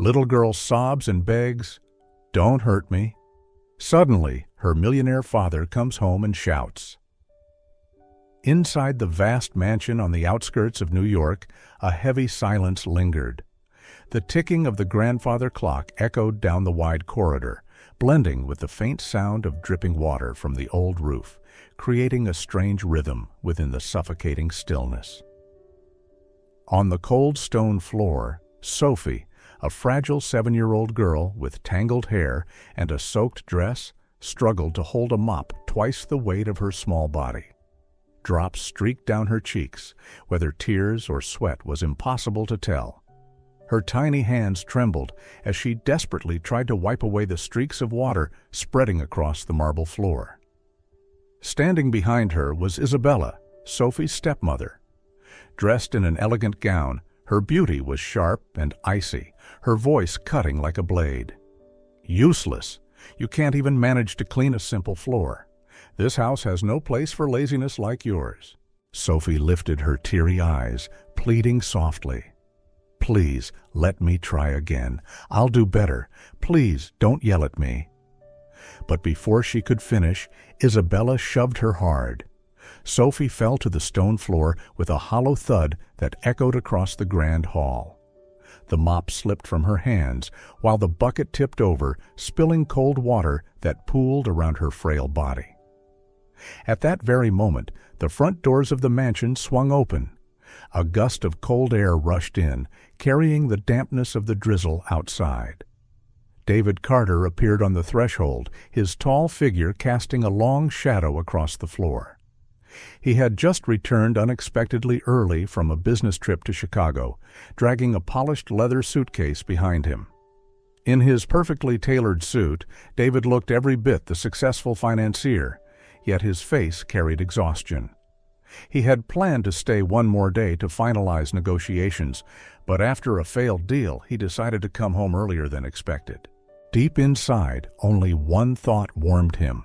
Little girl sobs and begs, "Don't hurt me." Suddenly, her millionaire father comes home and shouts. Inside the vast mansion on the outskirts of New York, a heavy silence lingered. The ticking of the grandfather clock echoed down the wide corridor, blending with the faint sound of dripping water from the old roof, creating a strange rhythm within the suffocating stillness. On the cold stone floor, Sophie, a fragile 7-year-old girl with tangled hair and a soaked dress, struggled to hold a mop twice the weight of her small body. Drops streaked down her cheeks, whether tears or sweat was impossible to tell. Her tiny hands trembled as she desperately tried to wipe away the streaks of water spreading across the marble floor. Standing behind her was Isabella, Sophie's stepmother. Dressed in an elegant gown, her beauty was sharp and icy, her voice cutting like a blade. "Useless! You can't even manage to clean a simple floor. This house has no place for laziness like yours." Sophie lifted her teary eyes, pleading softly. "Please, let me try again. I'll do better. Please, don't yell at me." But before she could finish, Isabella shoved her hard. Sophie fell to the stone floor with a hollow thud that echoed across the grand hall. The mop slipped from her hands, while the bucket tipped over, spilling cold water that pooled around her frail body. At that very moment, the front doors of the mansion swung open. A gust of cold air rushed in, carrying the dampness of the drizzle outside. David Carter appeared on the threshold, his tall figure casting a long shadow across the floor. He had just returned unexpectedly early from a business trip to Chicago, dragging a polished leather suitcase behind him. In his perfectly tailored suit, David looked every bit the successful financier, yet his face carried exhaustion. He had planned to stay one more day to finalize negotiations, but after a failed deal, he decided to come home earlier than expected. Deep inside, only one thought warmed him: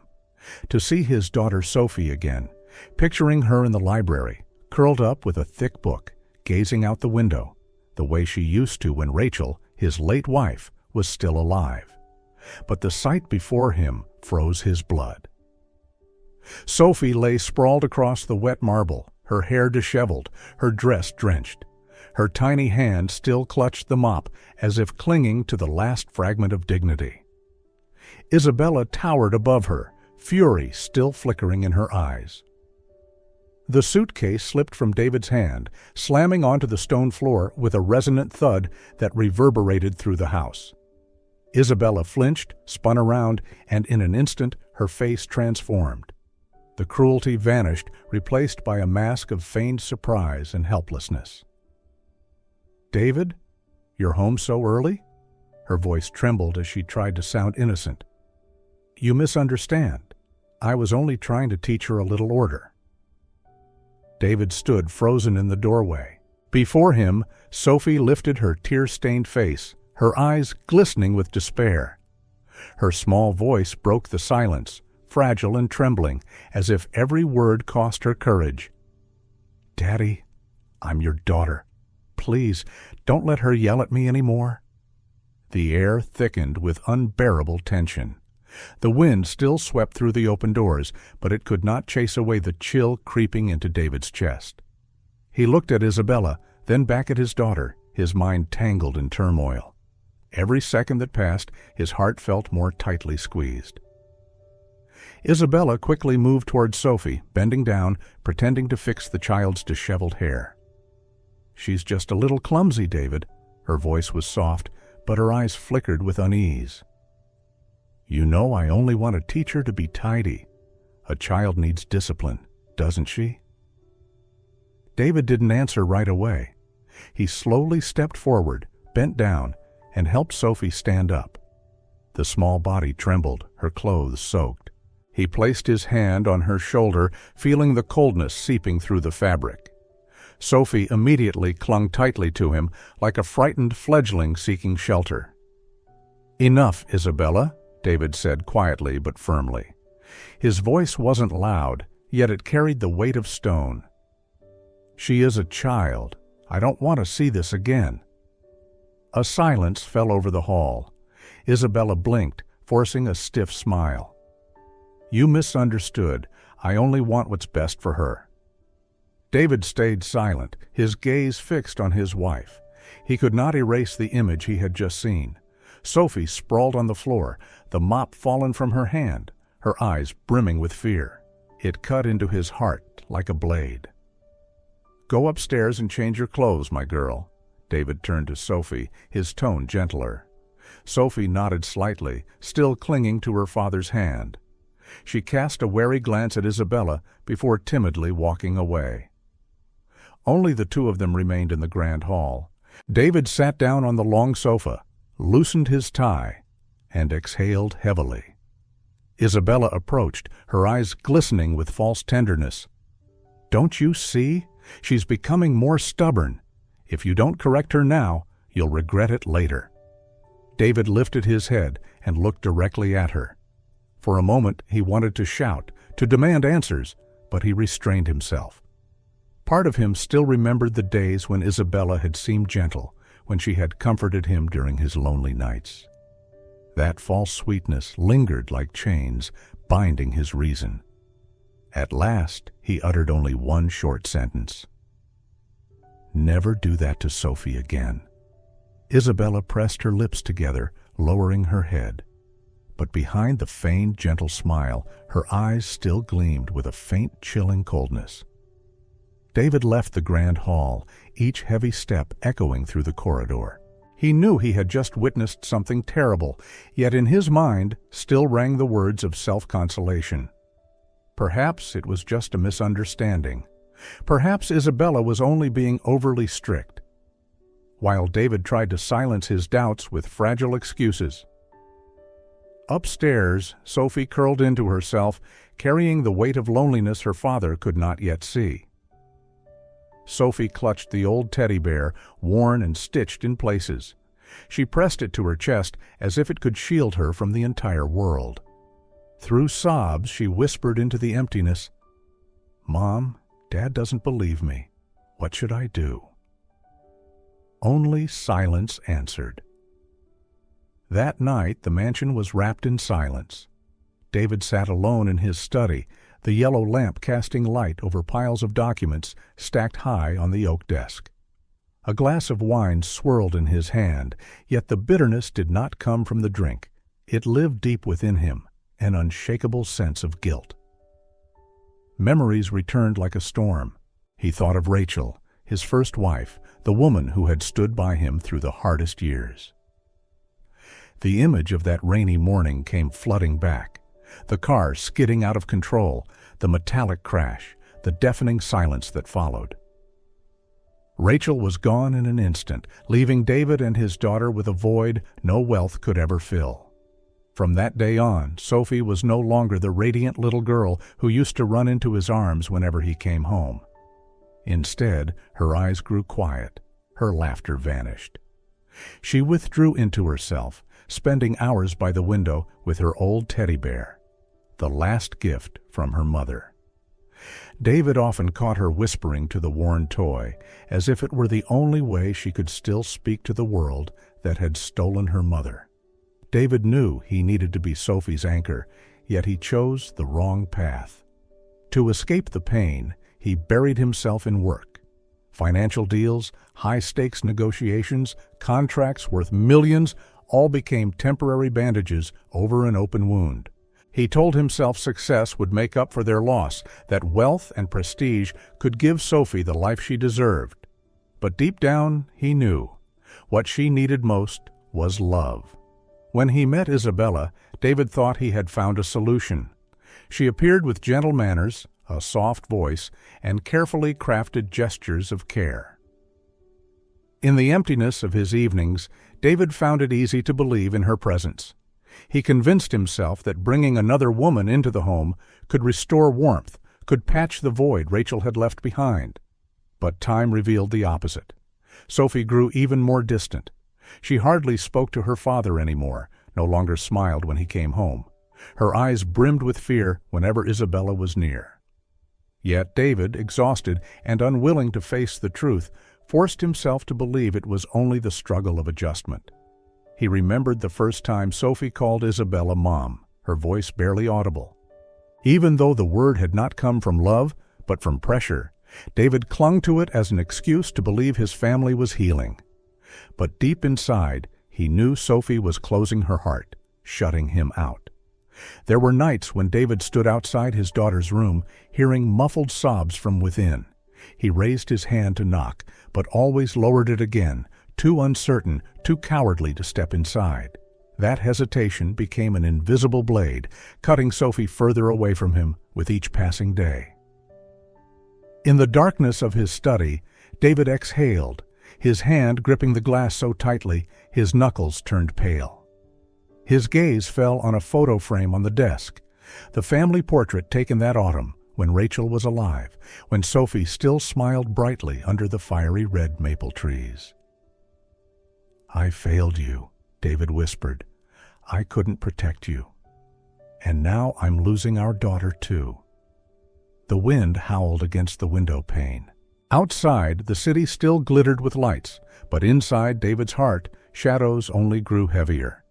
to see his daughter Sophie again, picturing her in the library, curled up with a thick book, gazing out the window, the way she used to when Rachel, his late wife, was still alive. But the sight before him froze his blood. Sophie lay sprawled across the wet marble, her hair disheveled, her dress drenched. Her tiny hand still clutched the mop, as if clinging to the last fragment of dignity. Isabella towered above her, fury still flickering in her eyes. The suitcase slipped from David's hand, slamming onto the stone floor with a resonant thud that reverberated through the house. Isabella flinched, spun around, and in an instant her face transformed. The cruelty vanished, replaced by a mask of feigned surprise and helplessness. "David, you're home so early?" Her voice trembled as she tried to sound innocent. "You misunderstand. I was only trying to teach her a little order." David stood frozen in the doorway. Before him, Sophie lifted her tear-stained face, her eyes glistening with despair. Her small voice broke the silence, fragile and trembling, as if every word cost her courage. "Daddy, I'm your daughter. Please, don't let her yell at me anymore." The air thickened with unbearable tension. The wind still swept through the open doors, but it could not chase away the chill creeping into David's chest. He looked at Isabella, then back at his daughter, his mind tangled in turmoil. Every second that passed, his heart felt more tightly squeezed. Isabella quickly moved toward Sophie, bending down, pretending to fix the child's disheveled hair. "She's just a little clumsy, David." Her voice was soft, but her eyes flickered with unease. "You know I only want to teach her to be tidy. A child needs discipline, doesn't she?" David didn't answer right away. He slowly stepped forward, bent down, and helped Sophie stand up. The small body trembled, her clothes soaked. He placed his hand on her shoulder, feeling the coldness seeping through the fabric. Sophie immediately clung tightly to him, like a frightened fledgling seeking shelter. "Enough, Isabella," David said quietly but firmly. His voice wasn't loud, yet it carried the weight of stone. "She is a child. I don't want to see this again." A silence fell over the hall. Isabella blinked, forcing a stiff smile. "You misunderstood. I only want what's best for her." David stayed silent, his gaze fixed on his wife. He could not erase the image he had just seen. Sophie sprawled on the floor, the mop fallen from her hand, her eyes brimming with fear. It cut into his heart like a blade. "Go upstairs and change your clothes, my girl." David turned to Sophie, his tone gentler. Sophie nodded slightly, still clinging to her father's hand. She cast a wary glance at Isabella before timidly walking away. Only the two of them remained in the grand hall. David sat down on the long sofa, loosened his tie, and exhaled heavily. Isabella approached, her eyes glistening with false tenderness. "Don't you see? She's becoming more stubborn. If you don't correct her now, you'll regret it later." David lifted his head and looked directly at her. For a moment he wanted to shout, to demand answers, but he restrained himself. Part of him still remembered the days when Isabella had seemed gentle, when she had comforted him during his lonely nights. That false sweetness lingered like chains, binding his reason. At last he uttered only one short sentence. "Never do that to Sophie again." Isabella pressed her lips together, lowering her head. But behind the feigned gentle smile, her eyes still gleamed with a faint chilling coldness. David left the grand hall, each heavy step echoing through the corridor. He knew he had just witnessed something terrible, yet in his mind still rang the words of self-consolation. Perhaps it was just a misunderstanding. Perhaps Isabella was only being overly strict. While David tried to silence his doubts with fragile excuses. Upstairs, Sophie curled into herself, carrying the weight of loneliness her father could not yet see. Sophie clutched the old teddy bear, worn and stitched in places. She pressed it to her chest as if it could shield her from the entire world. Through sobs, she whispered into the emptiness, "Mom, Dad doesn't believe me. What should I do?" Only silence answered. That night, the mansion was wrapped in silence. David sat alone in his study, the yellow lamp casting light over piles of documents stacked high on the oak desk. A glass of wine swirled in his hand, yet the bitterness did not come from the drink. It lived deep within him, an unshakable sense of guilt. Memories returned like a storm. He thought of Rachel, his first wife, the woman who had stood by him through the hardest years. The image of that rainy morning came flooding back. The car skidding out of control, the metallic crash, the deafening silence that followed. Rachel was gone in an instant, leaving David and his daughter with a void no wealth could ever fill. From that day on, Sophie was no longer the radiant little girl who used to run into his arms whenever he came home. Instead, her eyes grew quiet, her laughter vanished. She withdrew into herself, spending hours by the window with her old teddy bear, the last gift from her mother. David often caught her whispering to the worn toy, as if it were the only way she could still speak to the world that had stolen her mother. David knew he needed to be Sophie's anchor, yet he chose the wrong path. To escape the pain, he buried himself in work. Financial deals, high-stakes negotiations, contracts worth millions, all became temporary bandages over an open wound. He told himself success would make up for their loss, that wealth and prestige could give Sophie the life she deserved. But deep down, he knew what she needed most was love. When he met Isabella, David thought he had found a solution. She appeared with gentle manners, a soft voice, and carefully crafted gestures of care. In the emptiness of his evenings, David found it easy to believe in her presence. He convinced himself that bringing another woman into the home could restore warmth, could patch the void Rachel had left behind. But time revealed the opposite. Sophie grew even more distant. She hardly spoke to her father anymore, no longer smiled when he came home. Her eyes brimmed with fear whenever Isabella was near. Yet David, exhausted and unwilling to face the truth, forced himself to believe it was only the struggle of adjustment. He remembered the first time Sophie called Isabella Mom, her voice barely audible. Even though the word had not come from love, but from pressure, David clung to it as an excuse to believe his family was healing. But deep inside, he knew Sophie was closing her heart, shutting him out. There were nights when David stood outside his daughter's room, hearing muffled sobs from within. He raised his hand to knock, but always lowered it again, too uncertain, too cowardly to step inside. That hesitation became an invisible blade, cutting Sophie further away from him with each passing day. In the darkness of his study, David exhaled, his hand gripping the glass so tightly his knuckles turned pale. His gaze fell on a photo frame on the desk, the family portrait taken that autumn when Rachel was alive, when Sophie still smiled brightly under the fiery red maple trees. "I failed you," David whispered. "I couldn't protect you. And now I'm losing our daughter too." The wind howled against the window pane. Outside, the city still glittered with lights, but inside David's heart, shadows only grew heavier.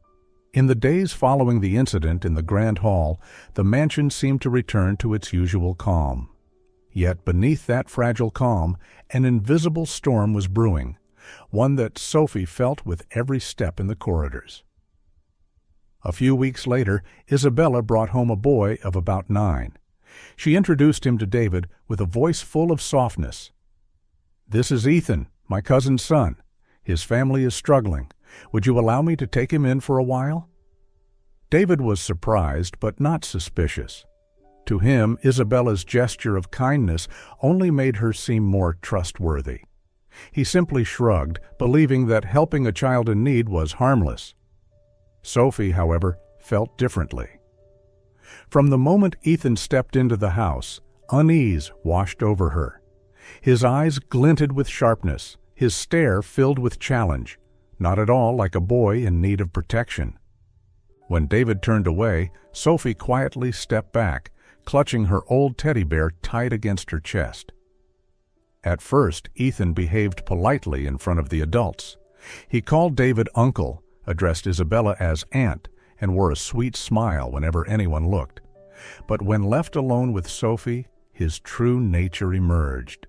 In the days following the incident in the Grand Hall, the mansion seemed to return to its usual calm. Yet beneath that fragile calm, an invisible storm was brewing, one that Sophie felt with every step in the corridors. A few weeks later, Isabella brought home a boy of about 9. She introduced him to David with a voice full of softness. "This is Ethan, my cousin's son. His family is struggling. Would you allow me to take him in for a while?" David was surprised but not suspicious. To him, Isabella's gesture of kindness only made her seem more trustworthy. He simply shrugged, believing that helping a child in need was harmless. Sophie, however, felt differently. From the moment Ethan stepped into the house, unease washed over her. His eyes glinted with sharpness, his stare filled with challenge, not at all like a boy in need of protection. When David turned away, Sophie quietly stepped back, clutching her old teddy bear tight against her chest. At first, Ethan behaved politely in front of the adults. He called David uncle, addressed Isabella as aunt, and wore a sweet smile whenever anyone looked. But when left alone with Sophie, his true nature emerged.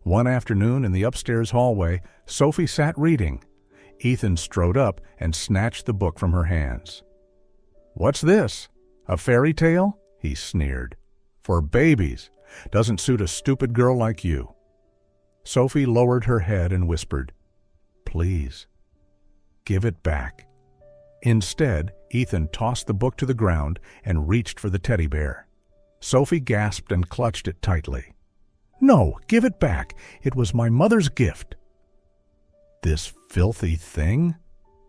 One afternoon in the upstairs hallway, Sophie sat reading. Ethan strode up and snatched the book from her hands. "What's this? A fairy tale?" he sneered. "For babies. Doesn't suit a stupid girl like you." Sophie lowered her head and whispered, "Please, give it back." Instead, Ethan tossed the book to the ground and reached for the teddy bear. Sophie gasped and clutched it tightly. "No, give it back. It was my mother's gift." "This filthy thing?"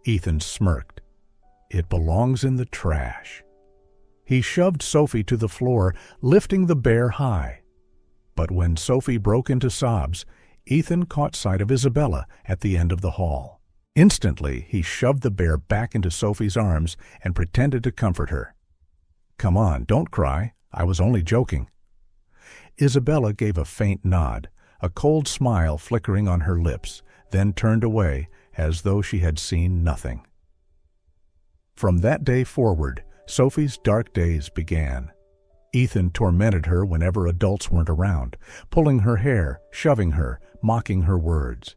Ethan smirked. "It belongs in the trash." He shoved Sophie to the floor, lifting the bear high. But when Sophie broke into sobs, Ethan caught sight of Isabella at the end of the hall. Instantly, he shoved the bear back into Sophie's arms and pretended to comfort her. "Come on, don't cry. I was only joking." Isabella gave a faint nod, a cold smile flickering on her lips, then turned away as though she had seen nothing. From that day forward, Sophie's dark days began. Ethan tormented her whenever adults weren't around, pulling her hair, shoving her, mocking her words.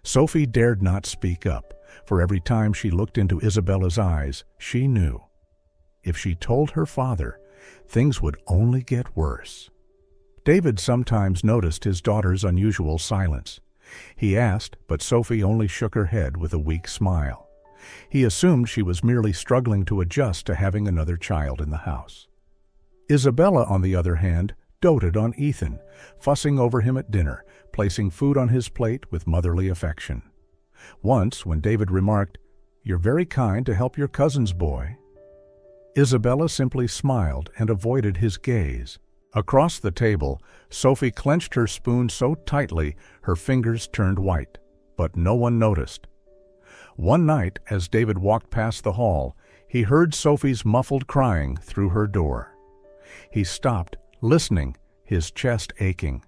Sophie dared not speak up, for every time she looked into Isabella's eyes, she knew. If she told her father, things would only get worse. David sometimes noticed his daughter's unusual silence. He asked, but Sophie only shook her head with a weak smile. He assumed she was merely struggling to adjust to having another child in the house. Isabella, on the other hand, doted on Ethan, fussing over him at dinner, placing food on his plate with motherly affection. Once, when David remarked, "You're very kind to help your cousin's boy," Isabella simply smiled and avoided his gaze. Across the table, Sophie clenched her spoon so tightly her fingers turned white, but no one noticed. One night, as David walked past the hall, he heard Sophie's muffled crying through her door. He stopped, listening, his chest aching.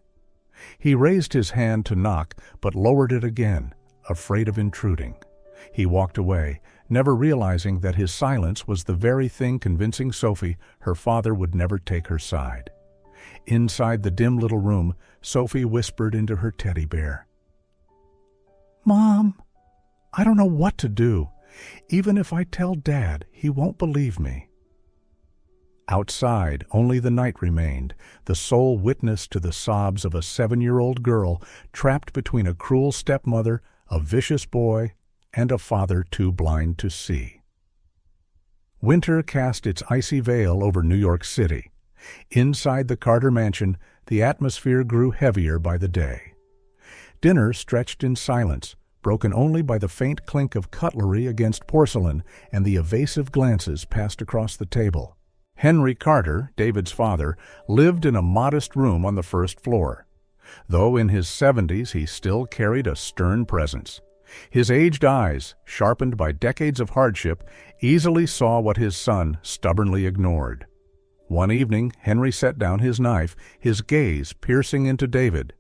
He raised his hand to knock, but lowered it again, afraid of intruding. He walked away, never realizing that his silence was the very thing convincing Sophie her father would never take her side. Inside the dim little room, Sophie whispered into her teddy bear, "Mom, I don't know what to do. Even if I tell Dad, he won't believe me." Outside, only the night remained, the sole witness to the sobs of a 7-year-old girl trapped between a cruel stepmother, a vicious boy, and a father too blind to see. Winter cast its icy veil over New York City. Inside the Carter mansion, the atmosphere grew heavier by the day. Dinner stretched in silence, broken only by the faint clink of cutlery against porcelain and the evasive glances passed across the table. Henry Carter, David's father, lived in a modest room on the first floor. Though in his 70s, he still carried a stern presence. His aged eyes, sharpened by decades of hardship, easily saw what his son stubbornly ignored. One evening, Henry set down his knife, his gaze piercing into David.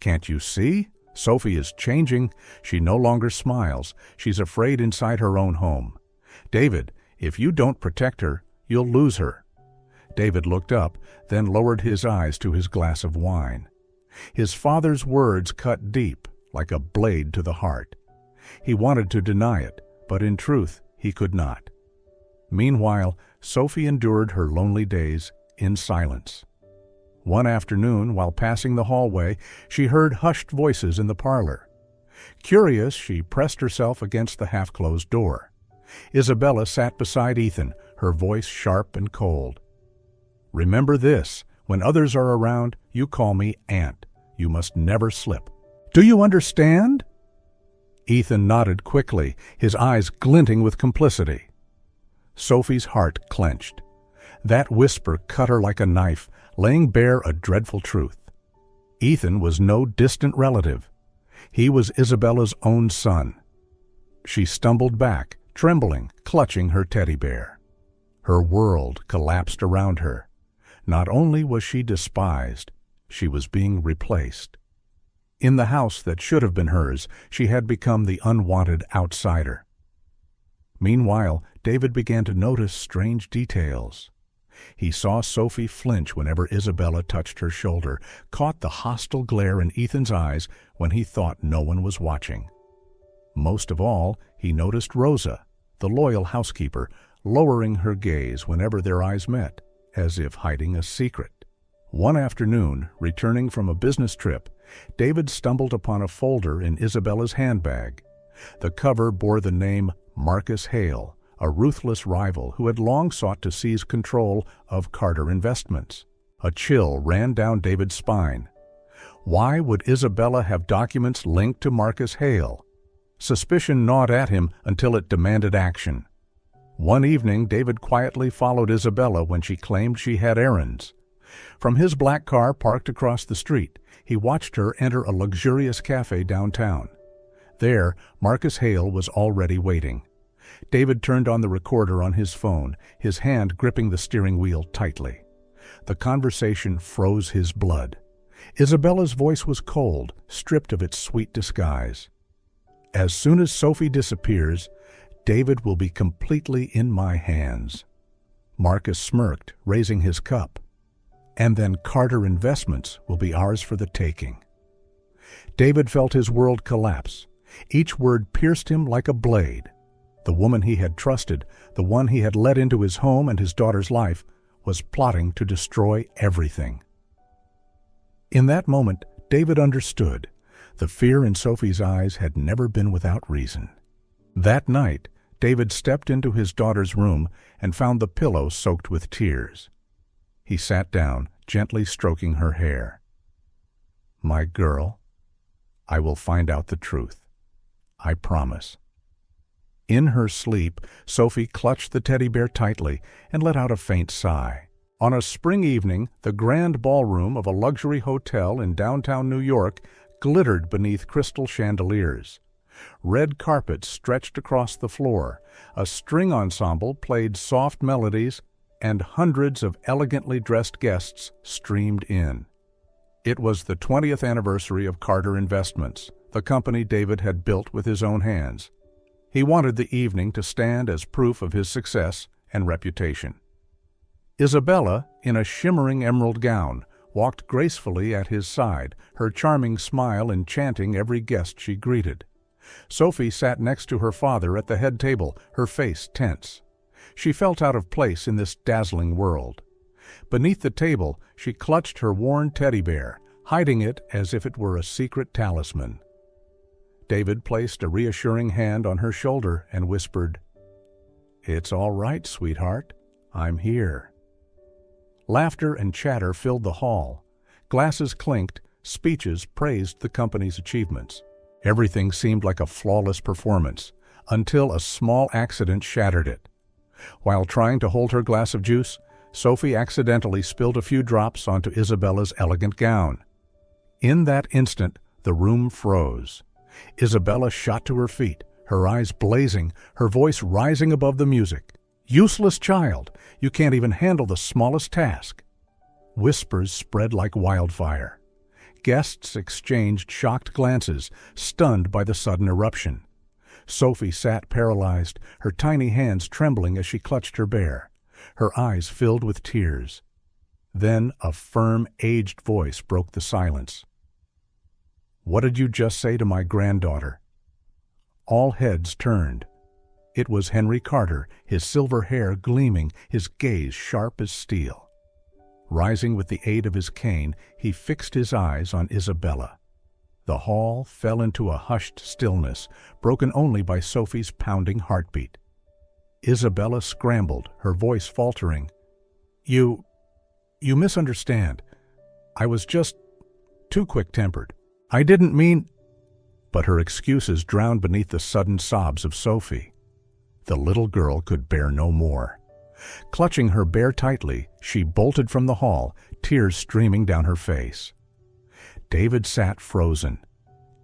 "Can't you see? Sophie is changing. She no longer smiles. She's afraid inside her own home. David, if you don't protect her, you'll lose her." David looked up, then lowered his eyes to his glass of wine. His father's words cut deep, like a blade to the heart. He wanted to deny it, but in truth he could not. Meanwhile, Sophie endured her lonely days in silence. One afternoon, while passing the hallway, she heard hushed voices in the parlor. Curious, she pressed herself against the half-closed door. Isabella sat beside Ethan, her voice sharp and cold. "Remember this, when others are around, you call me Aunt. You must never slip. Do you understand?" Ethan nodded quickly, his eyes glinting with complicity. Sophie's heart clenched. That whisper cut her like a knife, laying bare a dreadful truth. Ethan was no distant relative. He was Isabella's own son. She stumbled back, trembling, clutching her teddy bear. Her world collapsed around her. Not only was she despised, she was being replaced. In the house that should have been hers, she had become the unwanted outsider. Meanwhile, David began to notice strange details. He saw Sophie flinch whenever Isabella touched her shoulder, caught the hostile glare in Ethan's eyes when he thought no one was watching. Most of all, he noticed Rosa, the loyal housekeeper, lowering her gaze whenever their eyes met, as if hiding a secret. One afternoon, returning from a business trip, David stumbled upon a folder in Isabella's handbag. The cover bore the name Marcus Hale, a ruthless rival who had long sought to seize control of Carter Investments. A chill ran down David's spine. Why would Isabella have documents linked to Marcus Hale? Suspicion gnawed at him until it demanded action. One evening, David quietly followed Isabella when she claimed she had errands. From his black car parked across the street, he watched her enter a luxurious cafe downtown. There, Marcus Hale was already waiting. David turned on the recorder on his phone, his hand gripping the steering wheel tightly. The conversation froze his blood. Isabella's voice was cold, stripped of its sweet disguise. "As soon as Sophie disappears, David will be completely in my hands." Marcus smirked, raising his cup. "And then Carter Investments will be ours for the taking." David felt his world collapse. Each word pierced him like a blade. The woman he had trusted, the one he had let into his home and his daughter's life, was plotting to destroy everything. In that moment, David understood. The fear in Sophie's eyes had never been without reason. That night, David stepped into his daughter's room and found the pillow soaked with tears. He sat down, gently stroking her hair. "My girl, I will find out the truth. I promise." In her sleep, Sophie clutched the teddy bear tightly and let out a faint sigh. On a spring evening, the grand ballroom of a luxury hotel in downtown New York glittered beneath crystal chandeliers. Red carpets stretched across the floor, a string ensemble played soft melodies, and hundreds of elegantly dressed guests streamed in. It was the 20th anniversary of Carter Investments, the company David had built with his own hands. He wanted the evening to stand as proof of his success and reputation. Isabella, in a shimmering emerald gown, walked gracefully at his side, her charming smile enchanting every guest she greeted. Sophie sat next to her father at the head table, her face tense. She felt out of place in this dazzling world. Beneath the table, she clutched her worn teddy bear, hiding it as if it were a secret talisman. David placed a reassuring hand on her shoulder and whispered, "It's all right, sweetheart. I'm here." Laughter and chatter filled the hall. Glasses clinked, speeches praised the company's achievements. Everything seemed like a flawless performance, until a small accident shattered it. While trying to hold her glass of juice, Sophie accidentally spilled a few drops onto Isabella's elegant gown. In that instant, the room froze. Isabella shot to her feet, her eyes blazing, her voice rising above the music. "Useless child! You can't even handle the smallest task!" Whispers spread like wildfire. Guests exchanged shocked glances, stunned by the sudden eruption. Sophie sat paralyzed, her tiny hands trembling as she clutched her bear. Her eyes filled with tears. Then a firm, aged voice broke the silence. "What did you just say to my granddaughter?" All heads turned. It was Henry Carter, his silver hair gleaming, his gaze sharp as steel. Rising with the aid of his cane, he fixed his eyes on Isabella. The hall fell into a hushed stillness, broken only by Sophie's pounding heartbeat. Isabella scrambled, her voice faltering. You misunderstand. I was just too quick-tempered. I didn't mean—" But her excuses drowned beneath the sudden sobs of Sophie. The little girl could bear no more. Clutching her bear tightly, she bolted from the hall, tears streaming down her face. David sat frozen.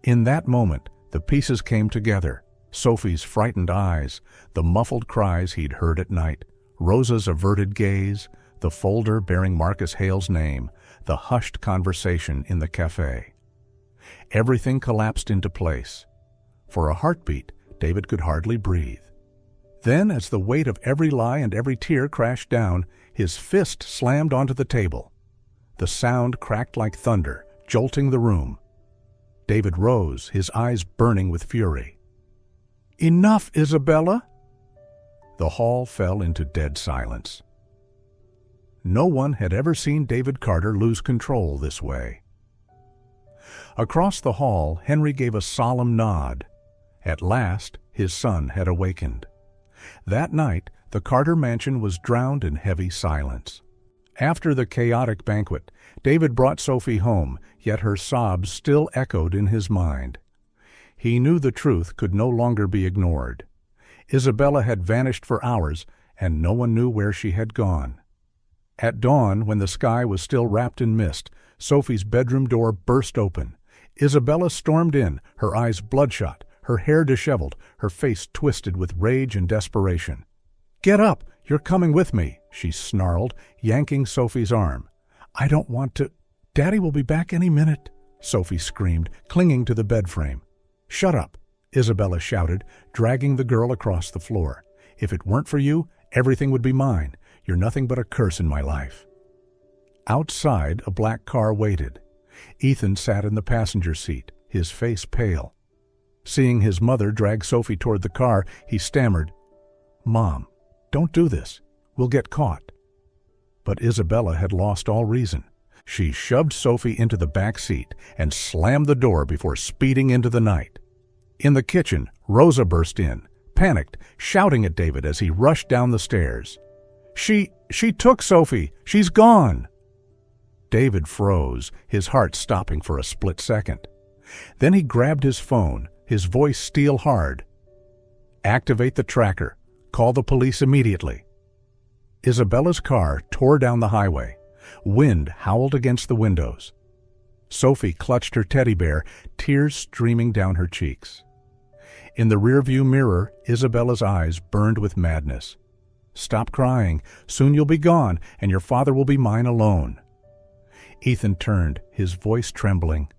In that moment, the pieces came together. Sophie's frightened eyes, the muffled cries he'd heard at night, Rosa's averted gaze, the folder bearing Marcus Hale's name, the hushed conversation in the cafe. Everything collapsed into place. For a heartbeat, David could hardly breathe. Then, as the weight of every lie and every tear crashed down, his fist slammed onto the table. The sound cracked like thunder, jolting the room. David rose, his eyes burning with fury. "Enough, Isabella!" The hall fell into dead silence. No one had ever seen David Carter lose control this way. Across the hall, Henry gave a solemn nod. At last, his son had awakened. That night, the Carter mansion was drowned in heavy silence. After the chaotic banquet, David brought Sophie home, yet her sobs still echoed in his mind. He knew the truth could no longer be ignored. Isabella had vanished for hours, and no one knew where she had gone. At dawn, when the sky was still wrapped in mist, Sophie's bedroom door burst open. Isabella stormed in, her eyes bloodshot, her hair disheveled, her face twisted with rage and desperation. "Get up! You're coming with me!" she snarled, yanking Sophie's arm. "I don't want to—" "Daddy will be back any minute," Sophie screamed, clinging to the bed frame. "Shut up!" Isabella shouted, dragging the girl across the floor. "If it weren't for you, everything would be mine. You're nothing but a curse in my life." Outside, a black car waited. Ethan sat in the passenger seat, his face pale. Seeing his mother drag Sophie toward the car, he stammered, "Mom, don't do this. We'll get caught." But Isabella had lost all reason. She shoved Sophie into the back seat and slammed the door before speeding into the night. In the kitchen, Rosa burst in, panicked, shouting at David as he rushed down the stairs. She took Sophie! She's gone!" David froze, his heart stopping for a split second. Then he grabbed his phone, his voice steel hard. "Activate the tracker. Call the police immediately." Isabella's car tore down the highway. Wind howled against the windows. Sophie clutched her teddy bear, tears streaming down her cheeks. In the rearview mirror, Isabella's eyes burned with madness. "Stop crying. Soon you'll be gone, and your father will be mine alone." Ethan turned, his voice trembling.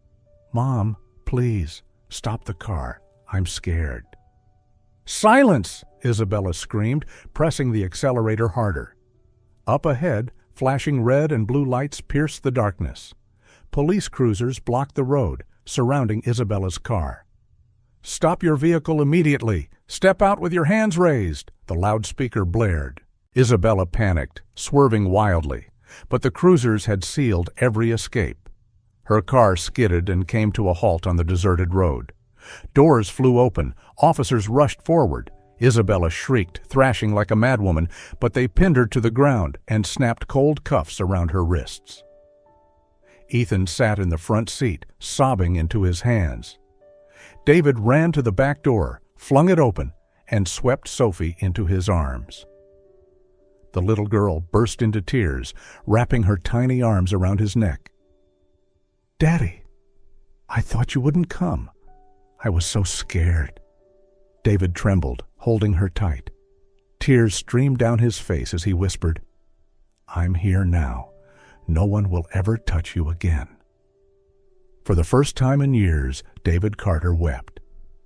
"Mom, please, stop the car. I'm scared." "Silence!" Isabella screamed, pressing the accelerator harder. Up ahead, flashing red and blue lights pierced the darkness. Police cruisers blocked the road, surrounding Isabella's car. "Stop your vehicle immediately! Step out with your hands raised!" the loudspeaker blared. Isabella panicked, swerving wildly, but the cruisers had sealed every escape. Her car skidded and came to a halt on the deserted road. Doors flew open, officers rushed forward. Isabella shrieked, thrashing like a madwoman, but they pinned her to the ground and snapped cold cuffs around her wrists. Ethan sat in the front seat, sobbing into his hands. David ran to the back door, flung it open, and swept Sophie into his arms. The little girl burst into tears, wrapping her tiny arms around his neck. "Daddy, I thought you wouldn't come. I was so scared." David trembled, holding her tight. Tears streamed down his face as he whispered, "I'm here now. No one will ever touch you again." For the first time in years, David Carter wept.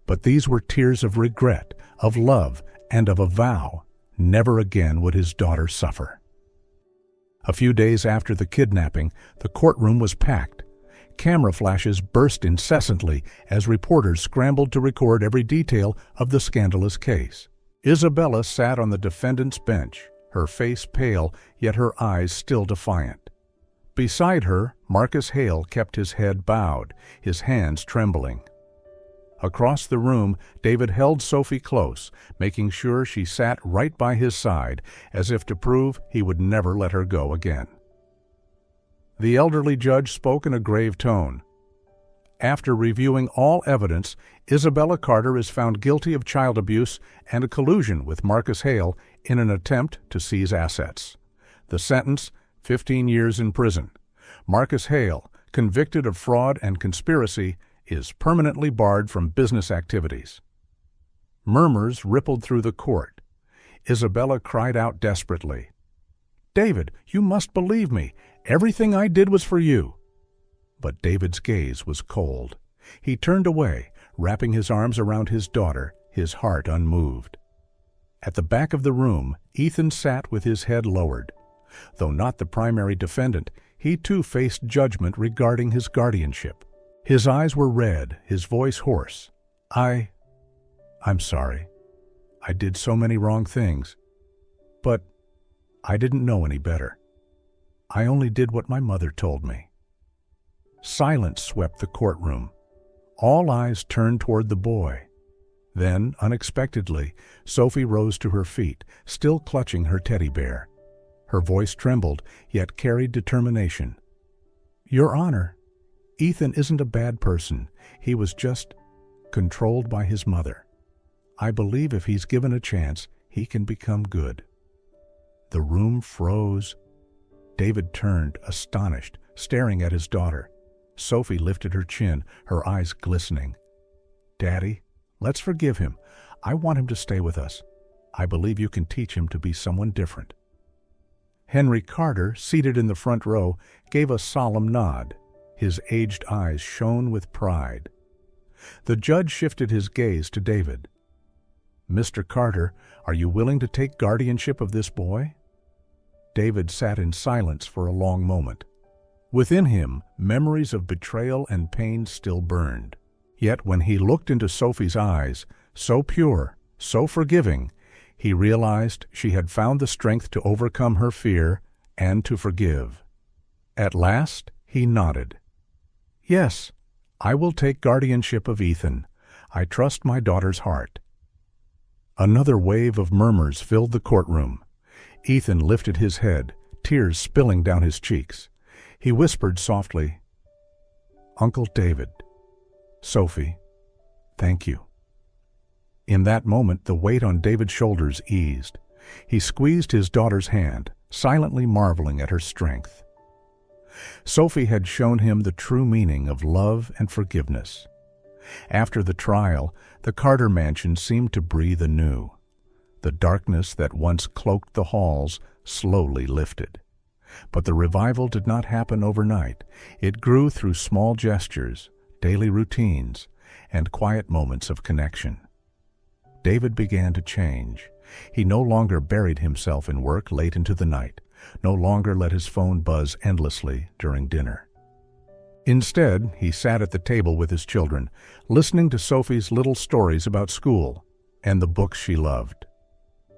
But these were tears of regret, of love, and of a vow. Never again would his daughter suffer. A few days after the kidnapping, the courtroom was packed. Camera flashes burst incessantly as reporters scrambled to record every detail of the scandalous case. Isabella sat on the defendant's bench, her face pale, yet her eyes still defiant. Beside her, Marcus Hale kept his head bowed, his hands trembling. Across the room, David held Sophie close, making sure she sat right by his side, as if to prove he would never let her go again. The elderly judge spoke in a grave tone. After reviewing all evidence, Isabella Carter is found guilty of child abuse and collusion with Marcus Hale in an attempt to seize assets. The sentence, 15 years in prison. Marcus Hale, convicted of fraud and conspiracy, is permanently barred from business activities. Murmurs rippled through the court. Isabella cried out desperately, "David, you must believe me. Everything I did was for you." But David's gaze was cold. He turned away, wrapping his arms around his daughter, his heart unmoved. At the back of the room, Ethan sat with his head lowered. Though not the primary defendant, he too faced judgment regarding his guardianship. His eyes were red, his voice hoarse. I'm sorry. I did so many wrong things. But I didn't know any better. I only did what my mother told me." Silence swept the courtroom. All eyes turned toward the boy. Then, unexpectedly, Sophie rose to her feet, still clutching her teddy bear. Her voice trembled, yet carried determination. "Your Honor, Ethan isn't a bad person. He was just controlled by his mother. I believe if he's given a chance, he can become good." The room froze. David turned, astonished, staring at his daughter. Sophie lifted her chin, her eyes glistening. "Daddy, let's forgive him. I want him to stay with us. I believe you can teach him to be someone different." Henry Carter, seated in the front row, gave a solemn nod. His aged eyes shone with pride. The judge shifted his gaze to David. "Mr. Carter, are you willing to take guardianship of this boy?" David sat in silence for a long moment. Within him, memories of betrayal and pain still burned. Yet when he looked into Sophie's eyes, so pure, so forgiving, he realized she had found the strength to overcome her fear and to forgive. At last, he nodded. "Yes, I will take guardianship of Ethan. I trust my daughter's heart." Another wave of murmurs filled the courtroom. Ethan lifted his head, tears spilling down his cheeks. He whispered softly, "Uncle David, Sophie, thank you." In that moment, the weight on David's shoulders eased. He squeezed his daughter's hand, silently marveling at her strength. Sophie had shown him the true meaning of love and forgiveness. After the trial, the Carter mansion seemed to breathe anew. The darkness that once cloaked the halls slowly lifted. But the revival did not happen overnight. It grew through small gestures, daily routines, and quiet moments of connection. David began to change. He no longer buried himself in work late into the night, no longer let his phone buzz endlessly during dinner. Instead, he sat at the table with his children, listening to Sophie's little stories about school and the books she loved.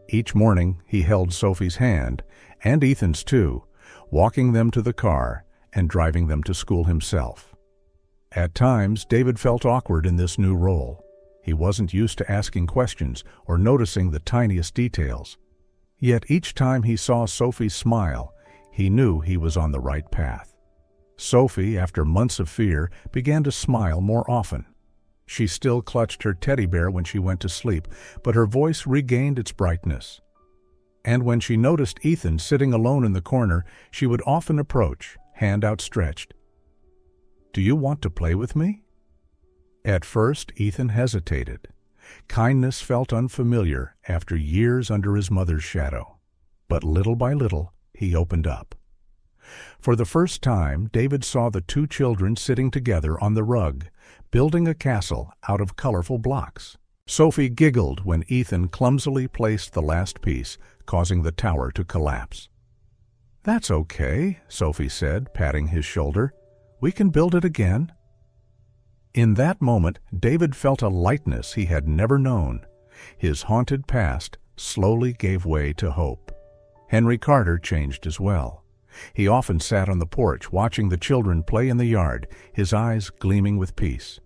Each morning, he held Sophie's hand, and Ethan's too, walking them to the car and driving them to school himself. At times, David felt awkward in this new role. He wasn't used to asking questions or noticing the tiniest details. Yet each time he saw Sophie smile, he knew he was on the right path. Sophie, after months of fear, began to smile more often. She still clutched her teddy bear when she went to sleep, but her voice regained its brightness. And when she noticed Ethan sitting alone in the corner, she would often approach, hand outstretched. "Do you want to play with me?" At first, Ethan hesitated. Kindness felt unfamiliar after years under his mother's shadow. But little by little, he opened up. For the first time, David saw the two children sitting together on the rug, building a castle out of colorful blocks. Sophie giggled when Ethan clumsily placed the last piece, causing the tower to collapse. "That's okay," Sophie said, patting his shoulder. "We can build it again." In that moment, David felt a lightness he had never known. His haunted past slowly gave way to hope. Henry Carter changed as well. He often sat on the porch watching the children play in the yard, his eyes gleaming with peace.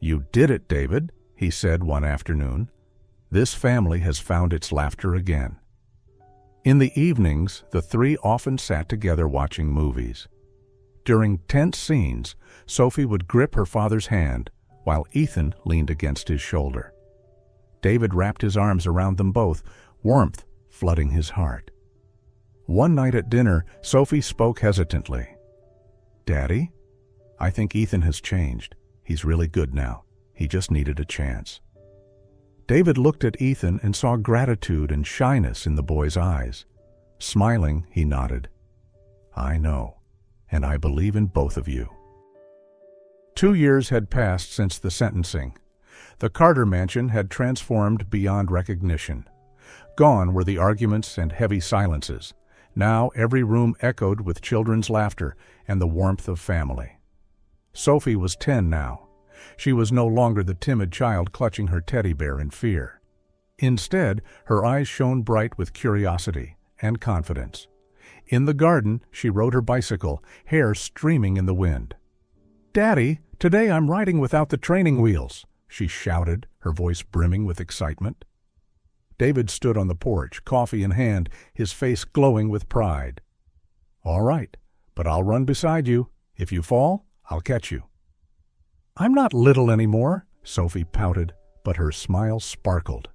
"You did it, David," he said one afternoon. "This family has found its laughter again." In the evenings, the three often sat together watching movies. During tense scenes, Sophie would grip her father's hand, while Ethan leaned against his shoulder. David wrapped his arms around them both, warmth flooding his heart. One night at dinner, Sophie spoke hesitantly. "Daddy, I think Ethan has changed. He's really good now. He just needed a chance." David looked at Ethan and saw gratitude and shyness in the boy's eyes. Smiling, he nodded. "I know, and I believe in both of you." 2 years had passed since the sentencing. The Carter mansion had transformed beyond recognition. Gone were the arguments and heavy silences. Now every room echoed with children's laughter and the warmth of family. Sophie was 10 now. She was no longer the timid child clutching her teddy bear in fear. Instead, her eyes shone bright with curiosity and confidence. In the garden, she rode her bicycle, hair streaming in the wind. "Daddy, today I'm riding without the training wheels," she shouted, her voice brimming with excitement. David stood on the porch, coffee in hand, his face glowing with pride. "All right, but I'll run beside you. If you fall, I'll catch you." "I'm not little anymore," Sophie pouted, but her smile sparkled.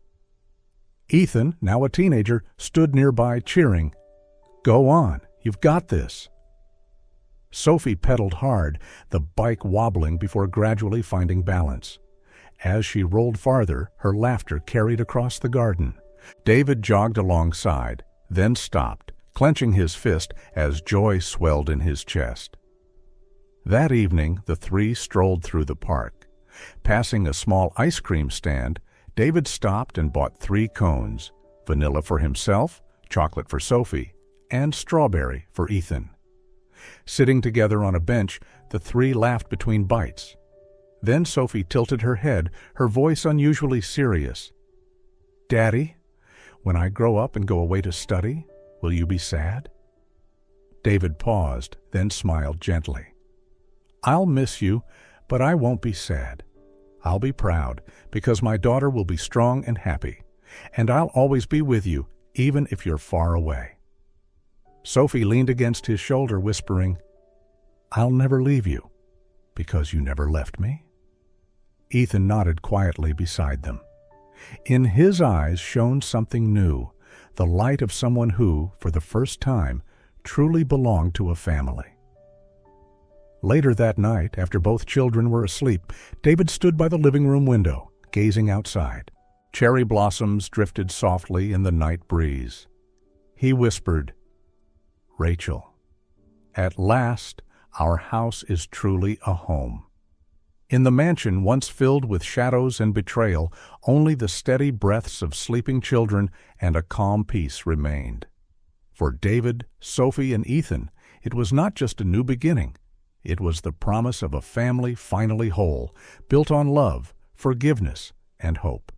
Ethan, now a teenager, stood nearby cheering. "Go on, you've got this." Sophie pedaled hard, the bike wobbling before gradually finding balance. As she rolled farther, her laughter carried across the garden. David jogged alongside, then stopped, clenching his fist as joy swelled in his chest. That evening, the three strolled through the park. Passing a small ice cream stand, David stopped and bought 3 cones, vanilla for himself, chocolate for Sophie, and strawberry for Ethan. Sitting together on a bench, the three laughed between bites. Then Sophie tilted her head, her voice unusually serious. "Daddy, when I grow up and go away to study, will you be sad?" David paused, then smiled gently. "I'll miss you, but I won't be sad. I'll be proud, because my daughter will be strong and happy, and I'll always be with you, even if you're far away." Sophie leaned against his shoulder, whispering, "I'll never leave you, because you never left me." Ethan nodded quietly beside them. In his eyes shone something new, the light of someone who, for the first time, truly belonged to a family. Later that night, after both children were asleep, David stood by the living room window, gazing outside. Cherry blossoms drifted softly in the night breeze. He whispered, Rachel. At last, our house is truly a home. In the mansion once filled with shadows and betrayal, only the steady breaths of sleeping children and a calm peace remained. For David, Sophie, and Ethan, it was not just a new beginning. It was the promise of a family finally whole, built on love, forgiveness, and hope.